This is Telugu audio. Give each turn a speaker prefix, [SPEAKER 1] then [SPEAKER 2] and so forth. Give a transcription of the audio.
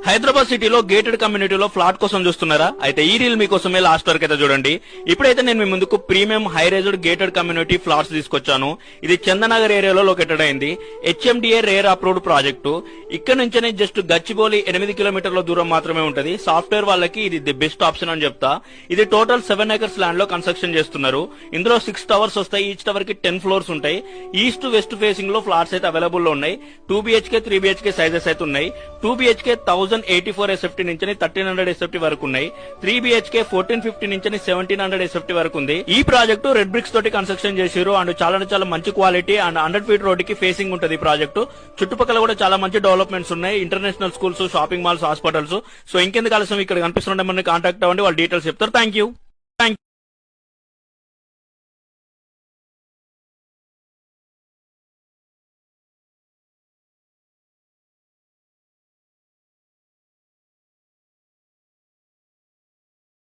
[SPEAKER 1] హైదరాబాద్ సిటీలో గేటెడ్ కమ్యూనిటీలో ఫ్లాట్ కోసం చూస్తున్నారా? అయితే ఈ రీల్ మీకోసమే లాస్ట్ వరకు అయితే చూడండి. ఇప్పుడైతే నేను మీ ముందుకు premium high raised gated community flats తీసుకొచ్చాను. ఇది చందనగర్ ఏరియాలో లొకేటెడ్ అయింది. HMDA rare approved project. ఇక్కడ నుంచి జస్ట్ గచ్చిబౌలి 8 కిలోమీటర్ల దూరం మాత్రమే ఉంటది. సాఫ్ట్వేర్ వాళ్ళకి ఇది ది బెస్ట్ ఆప్షన్ అని చెప్తా. ఇది టోటల్ 7 acres ల్యాండ్ లో కన్స్ట్రక్షన్ చేస్తున్నారు. ఇందులో 6 టవర్స్ వస్తాయి. ఈచ్ టవర్ కి 10 floors ఉంటాయి. ఈస్ట్ వెస్ట్ ఫేసింగ్ లో ఫ్లాట్స్ అయితే అవైలబుల్ లో ఉన్నాయి. 2 BHK 3 BHK సైజెస్ అయితే ఉన్నాయి. 2 BHK 1084 SFT నుంచి 1300 SFT వరకు ఉన్నాయి. 3 BHK 1450 నుంచి 1700 SFT వరకు ఉంది. ఈ ప్రాజెక్టు రెడ్ బ్రిక్స్ తోటి కన్స్ట్రక్షన్ చేశారు అండ్ చాలా మంచి క్వాలిటీ అండ్ 100 feet రోడ్ కి ఫేసింగ్ ఉంటుంది ఈ ప్రాజెక్టు. చుట్టుపక్కల కూడా చాలా మంచి డెవలప్మెంట్స్ ఉన్నాయి. International schools, shopping malls, hospitals. So ఇంకెందుకు ఆలస్యం, ఇక్కడ కనిపిస్తున్న నెంబర్ని కాంటాక్ట్ అవ్వండి, వాళ్ళు డీటెయిల్స్ చెప్తారు. Thank you.